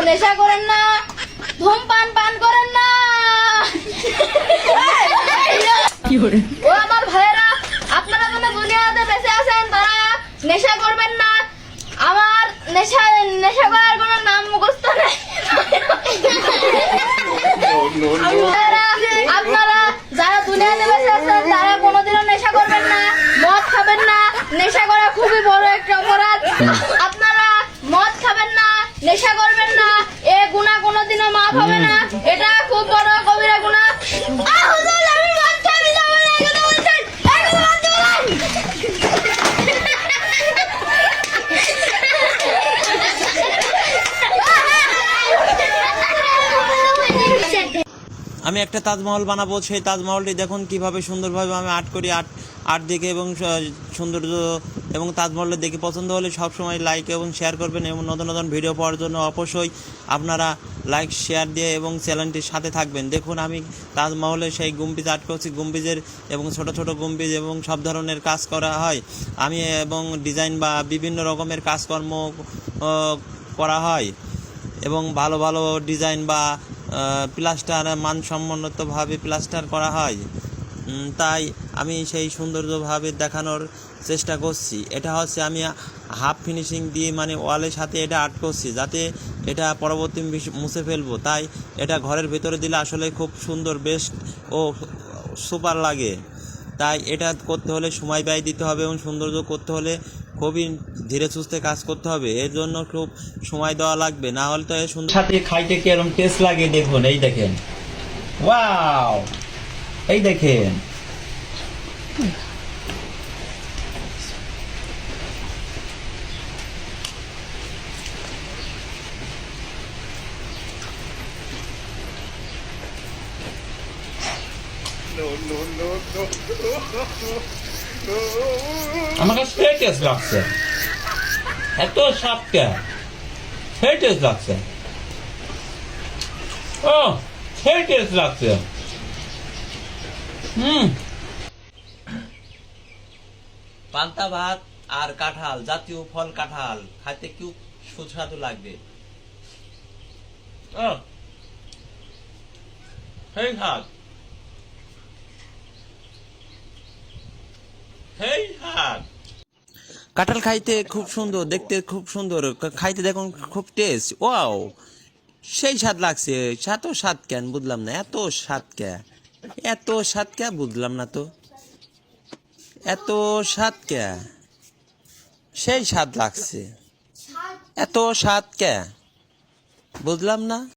নেশা করেন না, ধূমপান পান করেন না। ও আমার ভাইয়েরা, আপনারা যারা দুনিয়াতে বেঁচে আছেন তারা নেশা করবেন না। আমার নেশা করার কোনো নাম মুখস্থ নেই। আপনারা যারা দুনিয়াতে বেঁচে আছেন তারা কোনোদিনও নেশা করবেন না, মদ খাবেন না। নেশা করা খুবই বড় একটা অপরাধ। আপনারা মদ খাবেন না, নেশা করবেন না, এ গুনাহ কোনোদিনও মাফ হবে না। এটা খুব বড় কবিরা গুনাহ। আমি মদ খাবি না, আমার আগে তো বলছেন, আগে তো বলতে বলেন। আমি একটা তাজমহল বানাবো, সেই তাজমহলটি দেখুন কিভাবে সুন্দরভাবে আমি আর্ট করি। আর্ট দেখে এবং সৌন্দর্য এবং তাজমহলটা দেখে পছন্দ হলে সবসময় লাইক এবং শেয়ার করবেন, এবং নতুন নতুন ভিডিও পাওয়ার জন্য অবশ্যই আপনারা লাইক শেয়ার দিয়ে এবং চ্যানেলটির সাথে থাকবেন। দেখুন আমি তাজমহলে সেই গম্বুজ আর্ট করছি, গম্বুজের এবং ছোট ছোট গম্বুজ এবং সব ধরনের কাজ করা হয় আমি, এবং ডিজাইন বা বিভিন্ন রকমের কাজকর্ম করা হয়, এবং ভালো ভালো ডিজাইন বা প্লাস্টার মানসম্মতভাবে প্লাস্টার করা হয়। তাই আমি সেই সৌন্দর্যভাবে দেখানোর চেষ্টা করছি। এটা হচ্ছে আমি হাফ ফিনিশিং দিয়ে মানে ওয়ালের সাথে এটা আর্ট করছি, যাতে এটা পরবর্তী মুছে ফেলবো। তাই এটা ঘরের ভেতরে দিলে আসলে খুব সুন্দর, বেস্ট ও সুপার লাগে। তাই এটা করতে হলে সময় ব্যয় দিতে হবে এবং সৌন্দর্য করতে হলে খুবই ধীরে সুস্থে কাজ করতে হবে। এর জন্য খুব সময় দেওয়া লাগবে, না হলে তো এর সুন্দর সাথে খাইতে কিরকম টেস্ট লাগে দেখুন। এই দেখেন, ওয়াও, এই দেখেন। আমার কাছে সেই টেস্ট লাগছে, এত স্বাদকে সেই টেস্ট লাগছে। ও সেই টেস্ট লাগছে। পান্তা ভাত আর কাঁঠাল, জাতীয় ফল কাঁঠাল খাইতে খুব সুস্বাদু লাগবে। ও সেই স্বাদ, সেই স্বাদ। কাঁঠাল খাইতে খুব সুন্দর, দেখতে খুব সুন্দর, খাইতে দেখুন খুব টেস্ট। ওয়াও, সেই স্বাদ লাগছে। এত স্বাদ কেন বুঝলাম না, এত স্বাদ কে, এত স্বাদ কে বুঝলাম না তো, এত স্বাদ কে, সেই স্বাদ লাগছে, এত স্বাদ কে বুঝলাম না।